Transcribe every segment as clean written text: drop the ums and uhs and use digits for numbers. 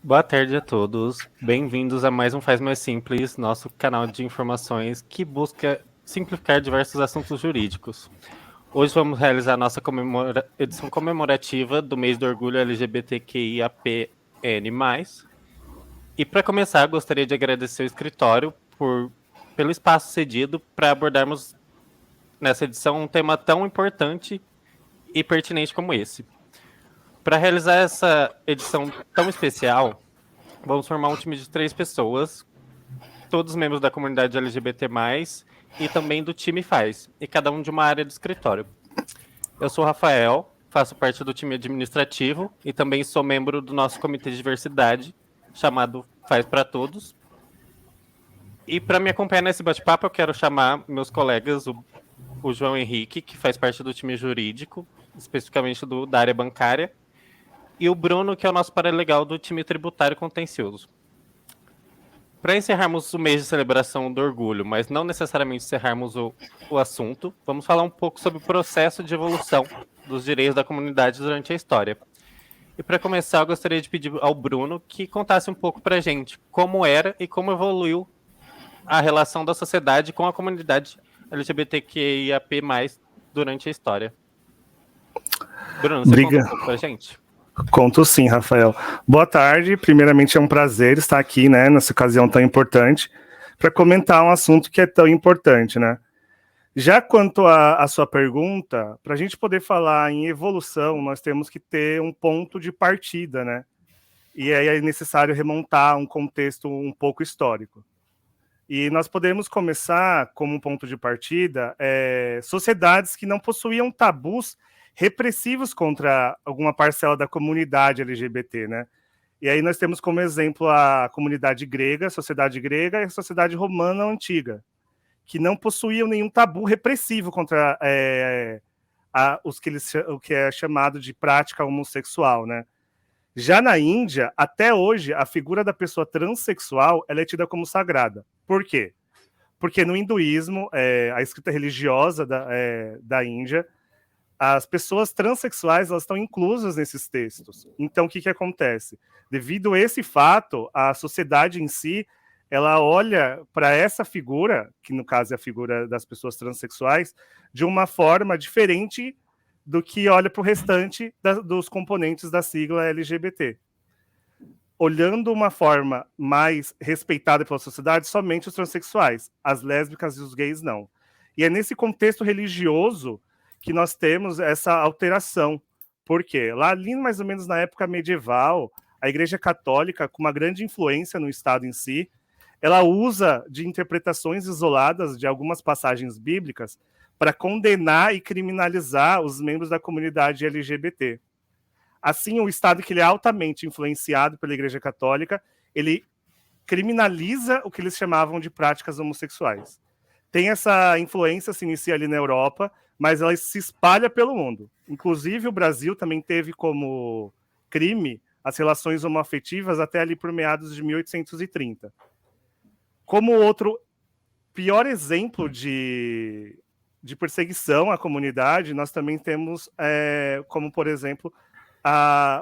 Boa tarde a todos. Bem-vindos a mais um Faz Mais Simples, nosso canal de informações que busca simplificar diversos assuntos jurídicos. Hoje vamos realizar nossa edição comemorativa do mês do orgulho LGBTQIAPN+. E para começar, gostaria de agradecer o escritório pelo espaço cedido para abordarmos nessa edição um tema tão importante e pertinente como esse. Para realizar essa edição tão especial, vamos formar um time de 3 pessoas, todos membros da comunidade LGBT+, e também do time Faz, e cada um de uma área do escritório. Eu sou o Rafael, faço parte do time administrativo e também sou membro do nosso comitê de diversidade, chamado Faz para Todos. E para me acompanhar nesse bate-papo, eu quero chamar meus colegas, o João Henrique, que faz parte do time jurídico, especificamente da área bancária, e o Bruno, que é o nosso paralegal do time tributário contencioso. Para encerrarmos o mês de celebração do orgulho, mas não necessariamente encerrarmos o assunto, vamos falar um pouco sobre o processo de evolução dos direitos da comunidade durante a história. E para começar, eu gostaria de pedir ao Bruno que contasse um pouco para a gente como era e como evoluiu a relação da sociedade com a comunidade LGBTQIAP+, durante a história. Bruno, você conta um pouco para a gente? Conto sim, Rafael. Boa tarde. Primeiramente, é um prazer estar aqui, né, nessa ocasião tão importante, para comentar um assunto que é tão importante, né? Já quanto à sua pergunta, para a gente poder falar em evolução, nós temos que ter um ponto de partida, né? E aí é necessário remontar um contexto um pouco histórico. E nós podemos começar como um ponto de partida sociedades que não possuíam tabus repressivos contra alguma parcela da comunidade LGBT, né? E aí nós temos como exemplo a comunidade grega, a sociedade grega e a sociedade romana antiga, que não possuíam nenhum tabu repressivo contra o que é chamado de prática homossexual, né? Já na Índia, até hoje, a figura da pessoa transexual ela é tida como sagrada. Por quê? Porque no hinduísmo, a escrita religiosa da Índia, as pessoas transexuais elas estão inclusas nesses textos. Então, o que acontece? Devido a esse fato, a sociedade em si, ela olha para essa figura, que no caso é a figura das pessoas transexuais, de uma forma diferente do que olha para o restante dos componentes da sigla LGBT. Olhando uma forma mais respeitada pela sociedade, somente os transexuais, as lésbicas e os gays não. E é nesse contexto religioso que nós temos essa alteração. Por quê? Lá ali, mais ou menos na época medieval, a Igreja Católica, com uma grande influência no Estado em si, ela usa de interpretações isoladas de algumas passagens bíblicas para condenar e criminalizar os membros da comunidade LGBT. Assim, o Estado, que ele é altamente influenciado pela Igreja Católica, ele criminaliza o que eles chamavam de práticas homossexuais. Tem essa influência, se inicia ali na Europa, mas ela se espalha pelo mundo. Inclusive, o Brasil também teve como crime as relações homoafetivas até ali por meados de 1830. Como outro pior exemplo de perseguição à comunidade, nós também temos, como, por exemplo,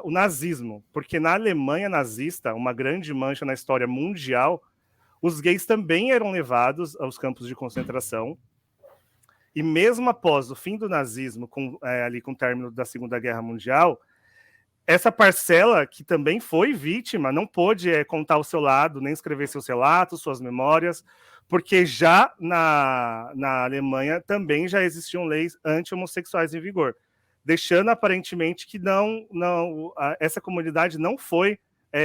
o nazismo. Porque na Alemanha nazista, uma grande mancha na história mundial, os gays também eram levados aos campos de concentração. E mesmo após o fim do nazismo, ali com o término da Segunda Guerra Mundial, essa parcela que também foi vítima não pôde contar o seu lado, nem escrever seus relatos, suas memórias, porque já na Alemanha também já existiam leis anti-homossexuais em vigor, deixando aparentemente que essa comunidade não foi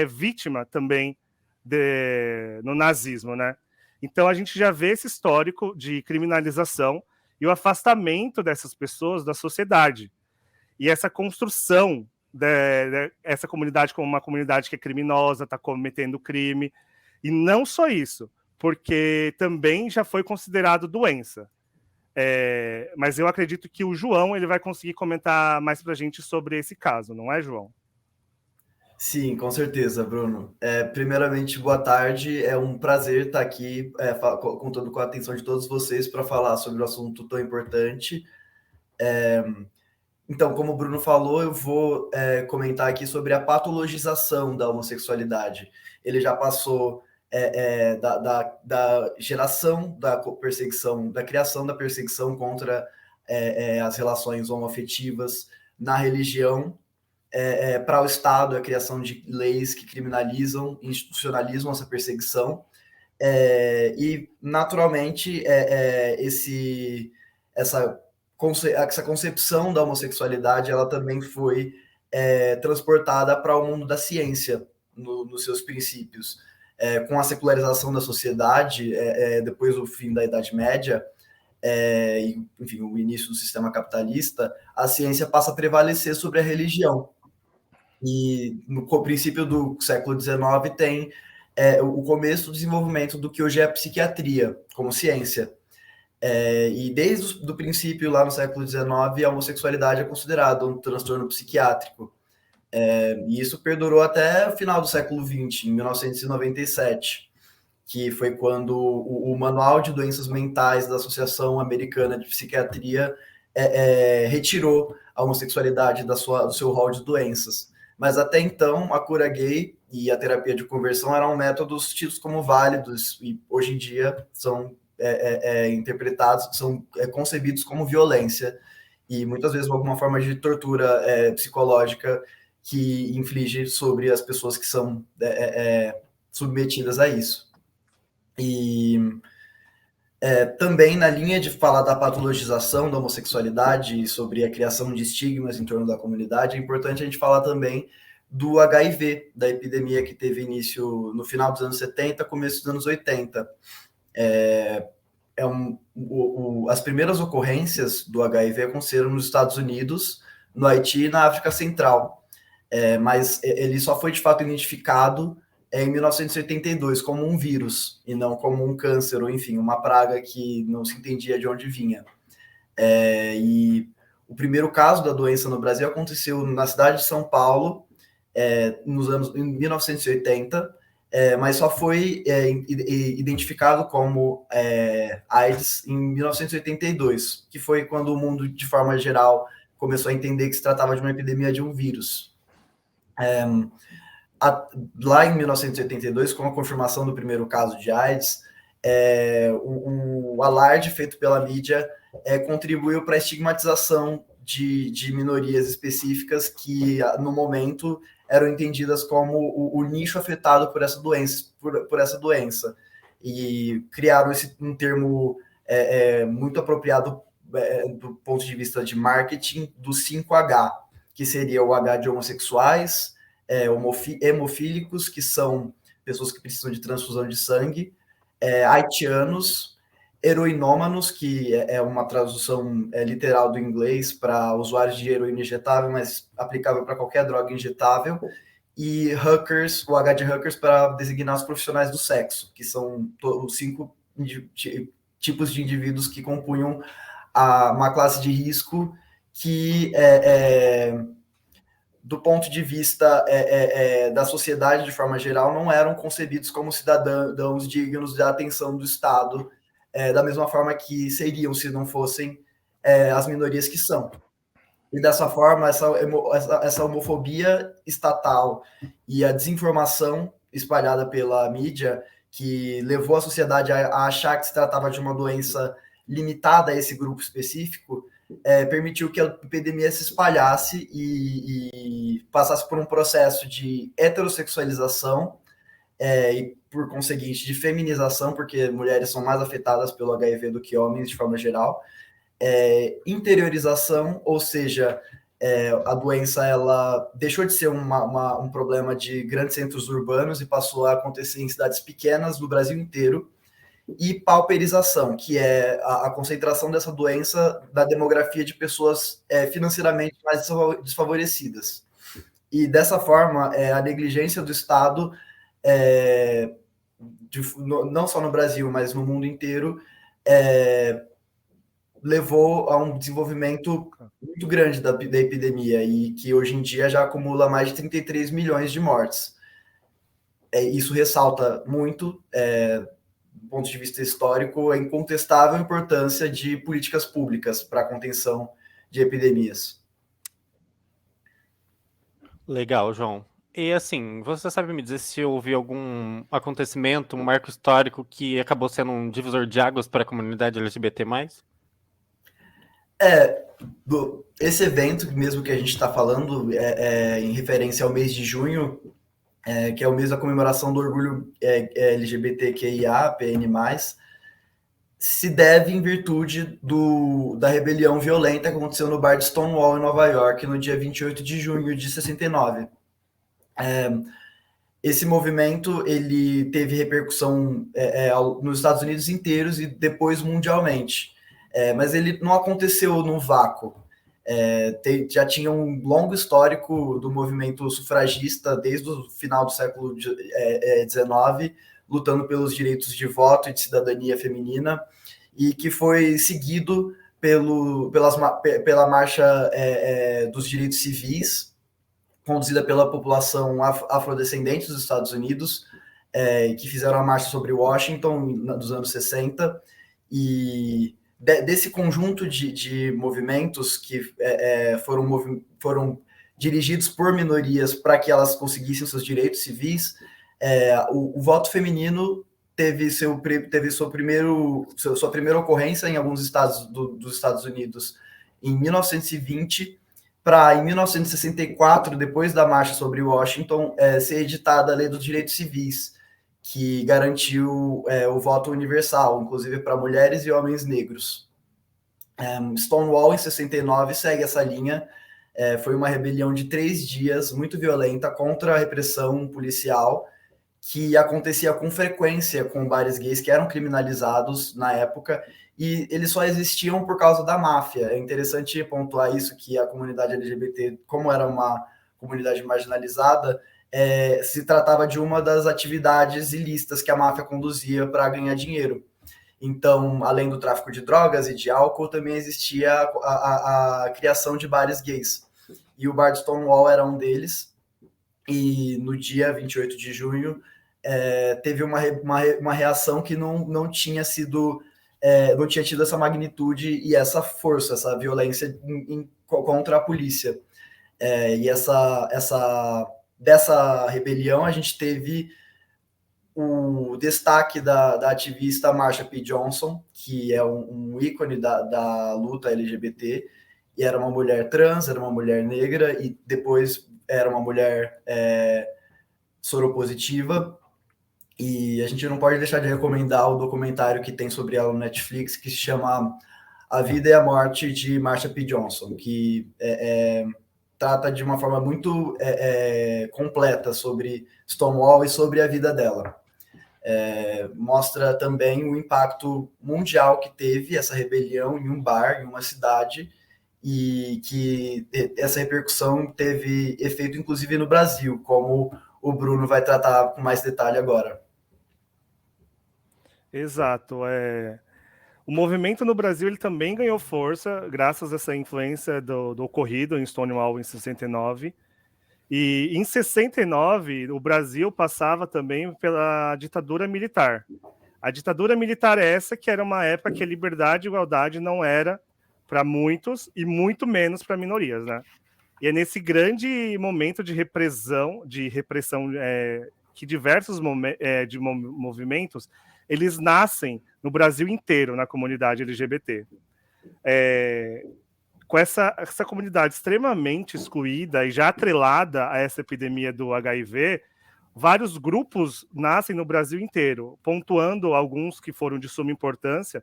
vítima também no nazismo, né? Então a gente já vê esse histórico de criminalização e o afastamento dessas pessoas da sociedade. E essa construção essa comunidade como uma comunidade que é criminosa, está cometendo crime. E não só isso, porque também já foi considerado doença. Mas eu acredito que o João ele vai conseguir comentar mais para a gente sobre esse caso, não é, João? Sim, com certeza, Bruno. Primeiramente, boa tarde. É um prazer estar aqui contando com a atenção de todos vocês para falar sobre um assunto tão importante. Então, como o Bruno falou, eu vou comentar aqui sobre a patologização da homossexualidade. Ele já passou da geração da perseguição, da criação da perseguição contra as relações homoafetivas na religião, para o Estado, a criação de leis que criminalizam, institucionalizam essa perseguição, e, naturalmente, essa concepção da homossexualidade ela também foi transportada para o mundo da ciência, nos seus princípios. Com a secularização da sociedade, depois do fim da Idade Média, e, enfim, o início do sistema capitalista, a ciência passa a prevalecer sobre a religião. E no princípio do século XIX tem o começo do desenvolvimento do que hoje é a psiquiatria como ciência. E desde o princípio, lá no século XIX, a homossexualidade é considerada um transtorno psiquiátrico. E isso perdurou até o final do século XX, em 1997, que foi quando o Manual de Doenças Mentais da Associação Americana de Psiquiatria retirou a homossexualidade do seu rol de doenças. Mas até então, a cura gay e a terapia de conversão eram métodos tidos como válidos e hoje em dia são interpretados, são concebidos como violência e muitas vezes alguma forma de tortura psicológica que inflige sobre as pessoas que são submetidas a isso. E também na linha de falar da patologização da homossexualidade e sobre a criação de estigmas em torno da comunidade, é importante a gente falar também do HIV, da epidemia que teve início no final dos anos 70, começo dos anos 80. As primeiras ocorrências do HIV aconteceram nos Estados Unidos, no Haiti e na África Central. Mas ele só foi de fato identificado em 1982 como um vírus e não como um câncer ou, enfim, uma praga que não se entendia de onde vinha. E o primeiro caso da doença no Brasil aconteceu na cidade de São Paulo, em 1980, mas só foi identificado como AIDS em 1982, que foi quando o mundo, de forma geral, começou a entender que se tratava de uma epidemia de um vírus. Lá em 1982, com a confirmação do primeiro caso de AIDS, o alarde feito pela mídia contribuiu para a estigmatização de minorias específicas que, no momento, eram entendidas como o nicho afetado por essa doença, e criaram um termo muito apropriado do ponto de vista de marketing do 5H, que seria o H de homossexuais, hemofílicos, que são pessoas que precisam de transfusão de sangue, haitianos, heroinômanos, que é uma tradução literal do inglês para usuários de heroína injetável, mas aplicável para qualquer droga injetável, e hookers, o H de hookers para designar os profissionais do sexo, que são os 5 tipos de indivíduos que compunham uma classe de risco que do ponto de vista da sociedade de forma geral, não eram concebidos como cidadãos dignos da atenção do Estado, da mesma forma que seriam se não fossem as minorias que são. E dessa forma, essa homofobia estatal e a desinformação espalhada pela mídia, que levou a sociedade a achar que se tratava de uma doença limitada a esse grupo específico, permitiu que a epidemia se espalhasse e passasse por um processo de heterossexualização e, por conseguinte, de feminização, porque mulheres são mais afetadas pelo HIV do que homens, de forma geral, interiorização, ou seja, a doença ela deixou de ser um problema de grandes centros urbanos e passou a acontecer em cidades pequenas do Brasil inteiro, e pauperização, que é a concentração dessa doença da demografia de pessoas financeiramente mais desfavorecidas. E dessa forma, a negligência do Estado, não só no Brasil, mas no mundo inteiro, levou a um desenvolvimento muito grande da epidemia e que hoje em dia já acumula mais de 33 milhões de mortes. Isso ressalta muito, do ponto de vista histórico, a incontestável importância de políticas públicas para a contenção de epidemias. Legal, João. E assim, você sabe me dizer se houve algum acontecimento, um marco histórico que acabou sendo um divisor de águas para a comunidade LGBT+? Esse evento mesmo que a gente está falando em referência ao mês de junho, que é o mês da comemoração do orgulho LGBTQIA, PN+, se deve em virtude da rebelião violenta que aconteceu no bar de Stonewall, em Nova York, no dia 28 de junho de 69. Esse movimento ele teve repercussão nos Estados Unidos inteiros e depois mundialmente. Mas ele não aconteceu no vácuo. Já tinha um longo histórico do movimento sufragista desde o final do século XIX, lutando pelos direitos de voto e de cidadania feminina, e que foi seguido pela Marcha dos Direitos Civis, conduzida pela população afrodescendente dos Estados Unidos, que fizeram a marcha sobre Washington dos anos 60, e desse conjunto de movimentos que foram dirigidos por minorias para que elas conseguissem seus direitos civis, o voto feminino teve sua primeira ocorrência em alguns estados dos Estados Unidos em 1920, para em 1964, depois da marcha sobre Washington, ser editada a Lei dos Direitos Civis, que garantiu o voto universal, inclusive para mulheres e homens negros. Stonewall, em 69, segue essa linha. Foi uma rebelião de 3 dias, muito violenta, contra a repressão policial, que acontecia com frequência com bares gays que eram criminalizados na época, e eles só existiam por causa da máfia. É interessante pontuar isso, que a comunidade LGBT, como era uma comunidade marginalizada, se tratava de uma das atividades ilícitas que a máfia conduzia para ganhar dinheiro. Então, além do tráfico de drogas e de álcool, também existia a criação de bares gays. E o bar de Stonewall era um deles. E no dia 28 de junho, teve uma reação que não tinha sido... não tinha tido essa magnitude e essa força, essa violência contra a polícia. E dessa rebelião, a gente teve o destaque da ativista Marsha P. Johnson, que é um ícone da luta LGBT, e era uma mulher trans, era uma mulher negra, e depois era uma mulher soropositiva. E a gente não pode deixar de recomendar o documentário que tem sobre ela no Netflix, que se chama A Vida e a Morte de Marsha P. Johnson, que trata de uma forma muito completa sobre Stonewall e sobre a vida dela. Mostra também o impacto mundial que teve essa rebelião em um bar, em uma cidade, e que essa repercussão teve efeito inclusive no Brasil, como o Bruno vai tratar com mais detalhe agora. Exato. O movimento no Brasil ele também ganhou força graças a essa influência do ocorrido em Stonewall em 69. E em 69, o Brasil passava também pela ditadura militar. A ditadura militar é essa que era uma época que a liberdade e a igualdade não era para muitos e muito menos para minorias, né? E é nesse grande momento de repressão que diversos movimentos eles nascem no Brasil inteiro, na comunidade LGBT. Com essa comunidade extremamente excluída e já atrelada a essa epidemia do HIV, vários grupos nascem no Brasil inteiro, pontuando alguns que foram de suma importância,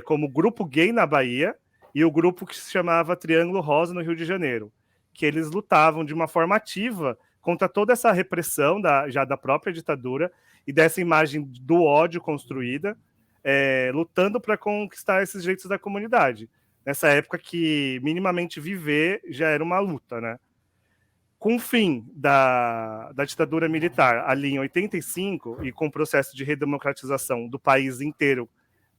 como o Grupo Gay na Bahia e o grupo que se chamava Triângulo Rosa no Rio de Janeiro, que eles lutavam de uma forma ativa contra toda essa repressão já da própria ditadura e dessa imagem do ódio construída, lutando para conquistar esses direitos da comunidade. Nessa época que minimamente viver já era uma luta, né? Com o fim da ditadura militar ali em 85 e com o processo de redemocratização do país inteiro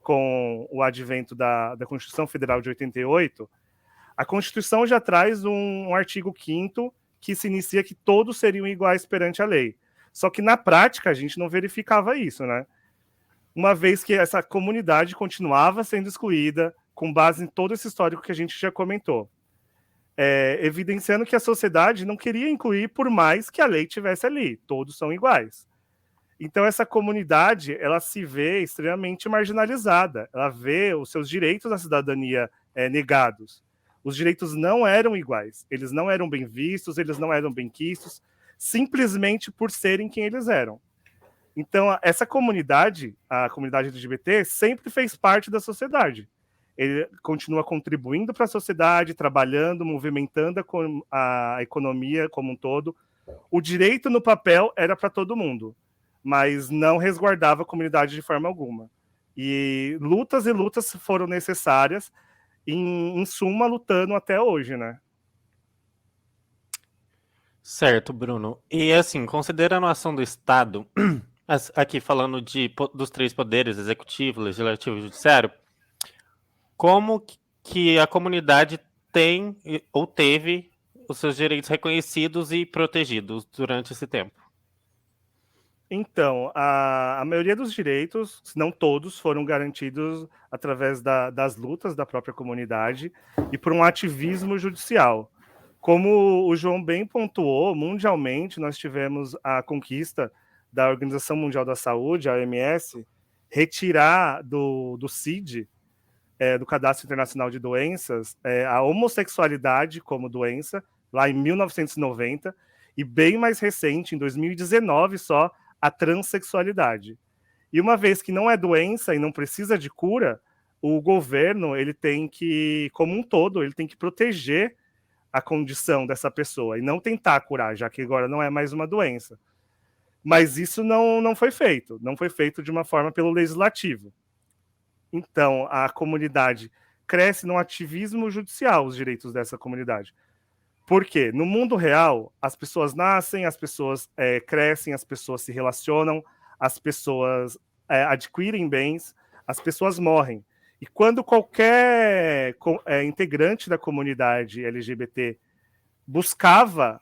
com o advento da Constituição Federal de 88, a Constituição já traz um artigo 5º que se inicia que todos seriam iguais perante a lei. Só que na prática a gente não verificava isso, né? Uma vez que essa comunidade continuava sendo excluída, com base em todo esse histórico que a gente já comentou. evidenciando que a sociedade não queria incluir, por mais que a lei tivesse ali, todos são iguais. Então essa comunidade, ela se vê extremamente marginalizada, ela vê os seus direitos à cidadania negados. Os direitos não eram iguais, eles não eram bem vistos, eles não eram bem quistos, simplesmente por serem quem eles eram. Então essa comunidade, a comunidade LGBT, sempre fez parte da sociedade. Ele continua contribuindo para a sociedade, trabalhando, movimentando a economia como um todo. O direito no papel era para todo mundo, mas não resguardava a comunidade de forma alguma. E lutas foram necessárias, em suma, lutando até hoje, né? Certo, Bruno. E assim, considerando a ação do Estado, aqui falando dos três poderes, executivo, legislativo e judiciário, como que a comunidade tem ou teve os seus direitos reconhecidos e protegidos durante esse tempo? Então, a maioria dos direitos, se não todos, foram garantidos através das lutas da própria comunidade e por um ativismo judicial. Como o João bem pontuou, mundialmente nós tivemos a conquista da Organização Mundial da Saúde, a OMS, retirar do CID, do Cadastro Internacional de Doenças, a homossexualidade como doença, lá em 1990, e bem mais recente, em 2019 só, a transexualidade. E uma vez que não é doença e não precisa de cura, o governo, ele tem que, como um todo, ele tem que proteger a condição dessa pessoa e não tentar curar, já que agora não é mais uma doença. Mas isso não foi feito, não foi feito de uma forma pelo legislativo. Então, a comunidade cresce no ativismo judicial, os direitos dessa comunidade. Por quê? No mundo real, as pessoas nascem, as pessoas crescem, as pessoas se relacionam, as pessoas adquirem bens, as pessoas morrem. E quando qualquer integrante da comunidade LGBT buscava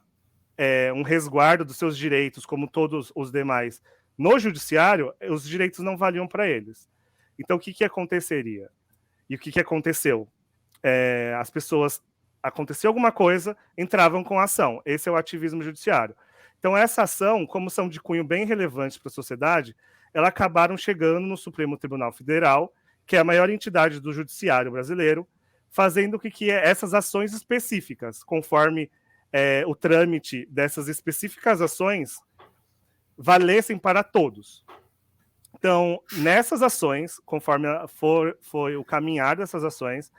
um resguardo dos seus direitos, como todos os demais, no judiciário, os direitos não valiam para eles. Então, o que aconteceria? E o que aconteceu? As pessoas... Aconteceu alguma coisa, entravam com a ação. Esse é o ativismo judiciário. Então, essa ação, como são de cunho bem relevantes para a sociedade, elas acabaram chegando no Supremo Tribunal Federal, que é a maior entidade do judiciário brasileiro, fazendo com que essas ações específicas, conforme o trâmite dessas específicas ações, valessem para todos. Então, nessas ações, conforme foi o caminhar dessas ações,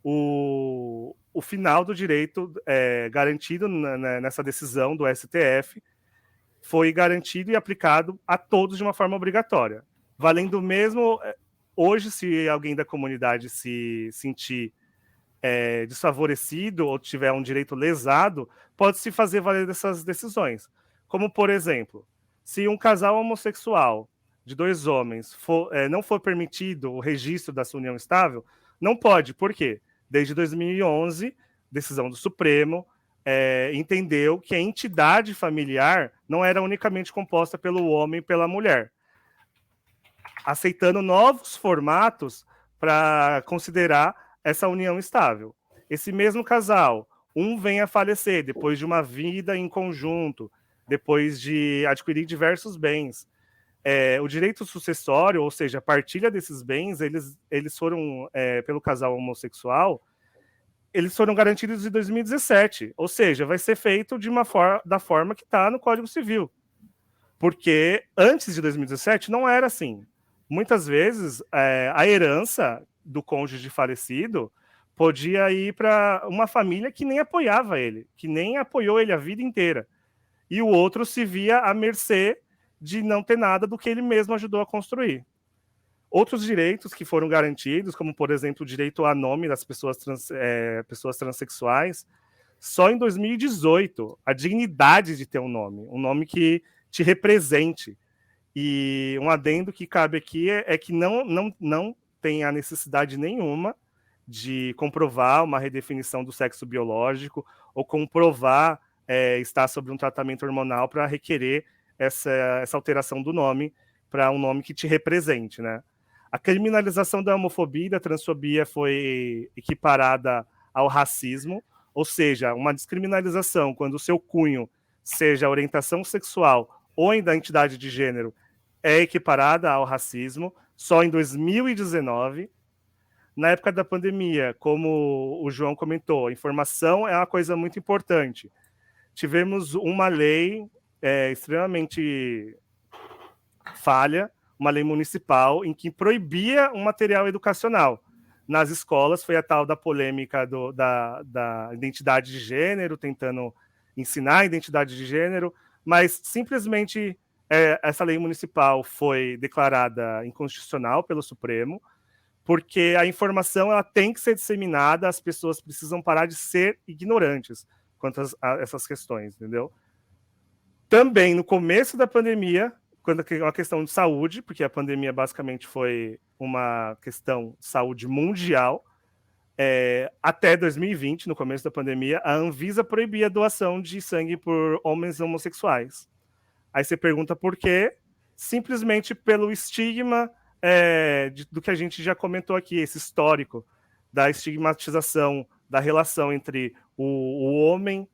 o final do direito garantido nessa decisão do STF foi garantido e aplicado a todos de uma forma obrigatória. Valendo mesmo, hoje, se alguém da comunidade se sentir desfavorecido ou tiver um direito lesado, pode-se fazer valer dessas decisões. Como, por exemplo, se um casal homossexual de dois homens não for permitido o registro da sua união estável, não pode. Por quê? Desde 2011, decisão do Supremo, entendeu que a entidade familiar não era unicamente composta pelo homem e pela mulher, aceitando novos formatos para considerar essa união estável. Esse mesmo casal, um vem a falecer depois de uma vida em conjunto, depois de adquirir diversos bens. O direito sucessório, ou seja, a partilha desses bens, eles foram, pelo casal homossexual, eles foram garantidos em 2017, ou seja, vai ser feito da forma que está no Código Civil, porque antes de 2017 não era assim. Muitas vezes, a herança do cônjuge falecido podia ir para uma família que nem apoiava ele, que nem apoiou ele a vida inteira, e o outro se via à mercê de não ter nada do que ele mesmo ajudou a construir. Outros direitos que foram garantidos, como, por exemplo, o direito a nome das pessoas transexuais, só em 2018, a dignidade de ter um nome que te represente. E um adendo que cabe aqui é que não tem a necessidade nenhuma de comprovar uma redefinição do sexo biológico ou comprovar estar sob um tratamento hormonal para requerer essa alteração do nome para um nome que te represente, né? A criminalização da homofobia e da transfobia foi equiparada ao racismo, ou seja, uma descriminalização quando o seu cunho seja orientação sexual ou identidade de gênero é equiparada ao racismo, só em 2019. Na época da pandemia, como o João comentou, a informação é uma coisa muito importante. Tivemos uma lei extremamente falha, uma lei municipal, em que proibia um material educacional. Nas escolas, foi a tal da polêmica da identidade de gênero, tentando ensinar a identidade de gênero, mas simplesmente essa lei municipal foi declarada inconstitucional pelo Supremo, porque a informação ela tem que ser disseminada, as pessoas precisam parar de ser ignorantes quanto a essas questões, entendeu? Também no começo da pandemia, quando é uma questão de saúde, porque a pandemia basicamente foi uma questão de saúde mundial, até 2020, no começo da pandemia, a Anvisa proibia a doação de sangue por homens homossexuais. Aí você pergunta por quê? Simplesmente pelo estigma do que a gente já comentou aqui, esse histórico da estigmatização da relação entre o homem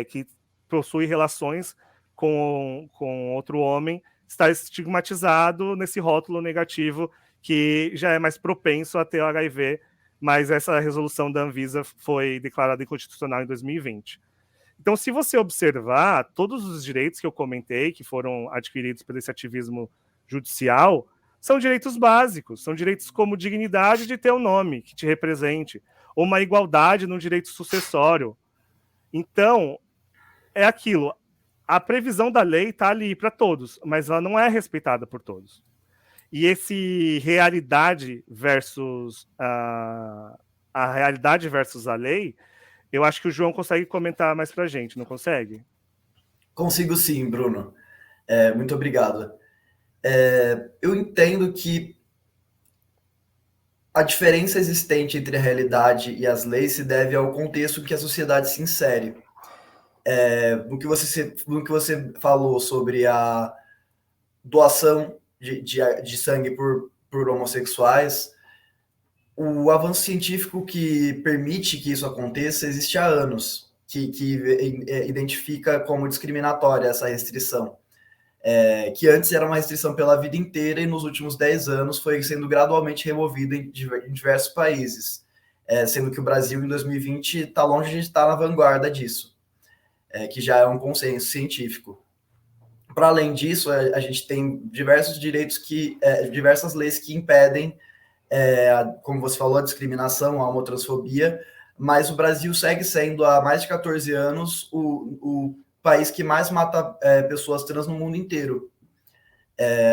que possui relações com outro homem, está estigmatizado nesse rótulo negativo que já é mais propenso a ter o HIV, mas essa resolução da Anvisa foi declarada inconstitucional em 2020. Então, se você observar, todos os direitos que eu comentei, que foram adquiridos por esse ativismo judicial, são direitos básicos, são direitos como dignidade de ter um nome que te represente, ou uma igualdade no direito sucessório. Então, é aquilo, a previsão da lei está ali para todos, mas ela não é respeitada por todos. E esse realidade versus a realidade versus a lei, eu acho que o João consegue comentar mais para a gente, não consegue? Consigo sim, Bruno. Muito obrigado. Eu entendo que a diferença existente entre a realidade e as leis se deve ao contexto que a sociedade se insere. No que você falou sobre a doação de sangue por homossexuais, o avanço científico que permite que isso aconteça existe há anos, que identifica como discriminatória essa restrição. Que antes era uma restrição pela vida inteira e nos últimos 10 anos foi sendo gradualmente removida em diversos países, sendo que o Brasil, em 2020, está longe de estar na vanguarda disso, que já é um consenso científico. Para além disso, a gente tem diversos direitos diversas leis que impedem, como você falou, a discriminação, a homotransfobia, mas o Brasil segue sendo, há mais de 14 anos, o país que mais mata pessoas trans no mundo inteiro.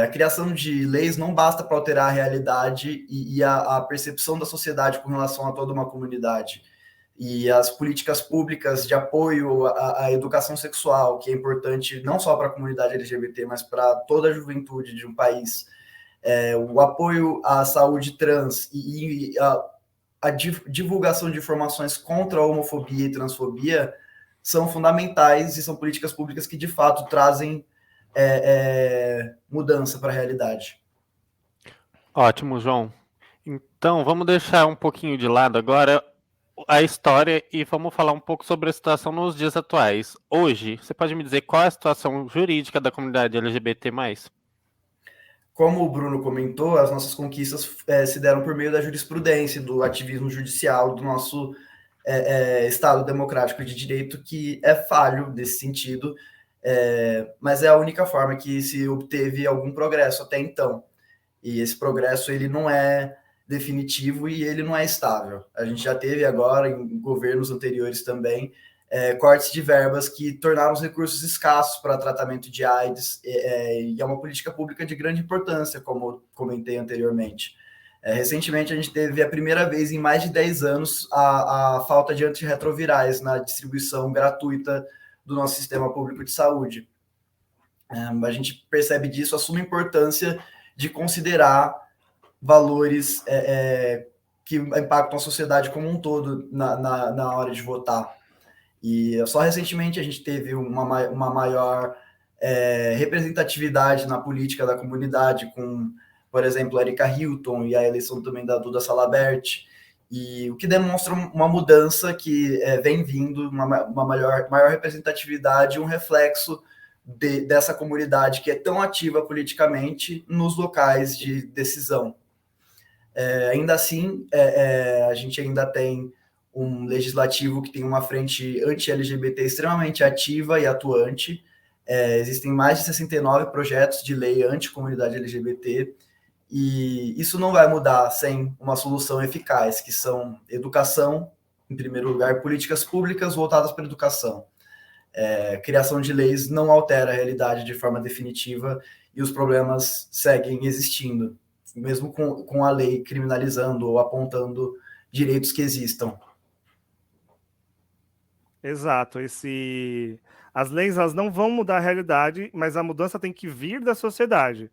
A criação de leis não basta para alterar a realidade e a percepção da sociedade com relação a toda uma comunidade. E as políticas públicas de apoio à educação sexual, que é importante não só para a comunidade LGBT, mas para toda a juventude de um país, o apoio à saúde trans e a divulgação de informações contra a homofobia e transfobia são fundamentais e são políticas públicas que, de fato, trazem mudança para a realidade. Ótimo, João. Então, vamos deixar um pouquinho de lado agora a história e vamos falar um pouco sobre a situação nos dias atuais. Hoje, você pode me dizer qual é a situação jurídica da comunidade LGBT+. Como o Bruno comentou, as nossas conquistas se deram por meio da jurisprudência, do ativismo judicial, do nosso Estado democrático de direito, que é falho nesse sentido, mas é a única forma que se obteve algum progresso até então. E esse progresso ele não é definitivo e ele não é estável. A gente já teve agora, em governos anteriores também, cortes de verbas que tornaram os recursos escassos para tratamento de AIDS, e é uma política pública de grande importância, como comentei anteriormente. Recentemente, a gente teve a primeira vez em mais de 10 anos a falta de antirretrovirais na distribuição gratuita do nosso sistema público de saúde. A gente percebe disso a suma importância de considerar valores que impactam a sociedade como um todo na hora de votar. E só recentemente a gente teve uma maior representatividade na política da comunidade, com, por exemplo, a Erika Hilton e a eleição também da Duda Salabert. E o que demonstra uma mudança que vem vindo, uma maior representatividade, um reflexo dessa comunidade que é tão ativa politicamente nos locais de decisão. Ainda assim, a gente ainda tem um legislativo que tem uma frente anti-LGBT extremamente ativa e atuante. Existem mais de 69 projetos de lei anti-comunidade LGBT, e isso não vai mudar sem uma solução eficaz, que são educação, em primeiro lugar, políticas públicas voltadas para a educação. Criação de leis não altera a realidade de forma definitiva e os problemas seguem existindo, mesmo com a lei criminalizando ou apontando direitos que existam. Exato. As leis elas não vão mudar a realidade, mas a mudança tem que vir da sociedade.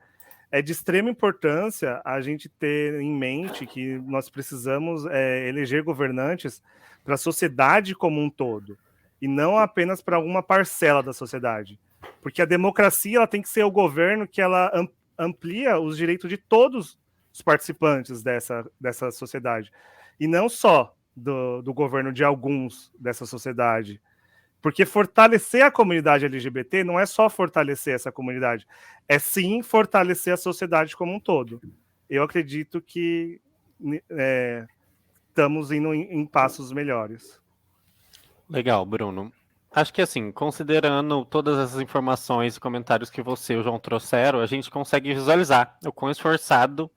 É de extrema importância a gente ter em mente que nós precisamos eleger governantes para a sociedade como um todo, e não apenas para alguma parcela da sociedade. Porque a democracia ela tem que ser o governo que ela amplia os direitos de todos os participantes dessa sociedade, e não só do governo de alguns dessa sociedade. Porque fortalecer a comunidade LGBT não é só fortalecer essa comunidade, é sim fortalecer a sociedade como um todo. Eu acredito que estamos indo em passos melhores. Legal, Bruno. Acho que assim, considerando todas essas informações e comentários que você e o João trouxeram, a gente consegue visualizar o quão esforçado,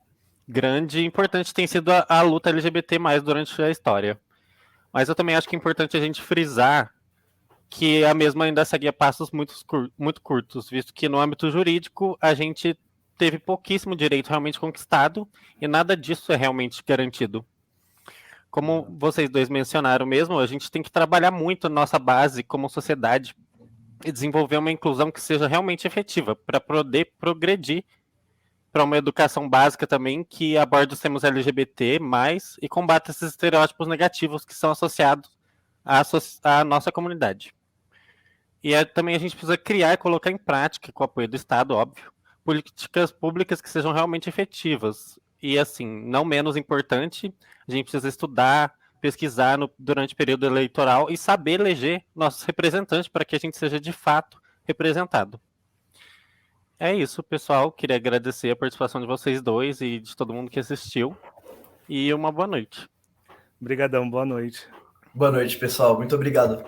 grande e importante tem sido a luta LGBT+ durante a história. Mas eu também acho que é importante a gente frisar que a mesma ainda segue a passos muito curtos, visto que no âmbito jurídico a gente teve pouquíssimo direito realmente conquistado e nada disso é realmente garantido. Como vocês dois mencionaram mesmo, a gente tem que trabalhar muito na nossa base como sociedade e desenvolver uma inclusão que seja realmente efetiva para poder progredir para uma educação básica também que aborde os temas LGBT+, e combata esses estereótipos negativos que são associados à nossa comunidade. E também a gente precisa criar e colocar em prática, com o apoio do Estado, óbvio, políticas públicas que sejam realmente efetivas. E, assim, não menos importante, a gente precisa estudar, pesquisar durante o período eleitoral e saber eleger nossos representantes para que a gente seja, de fato, representado. É isso, pessoal. Queria agradecer a participação de vocês dois e de todo mundo que assistiu. E uma boa noite. Obrigadão, boa noite. Boa noite, pessoal. Muito obrigado.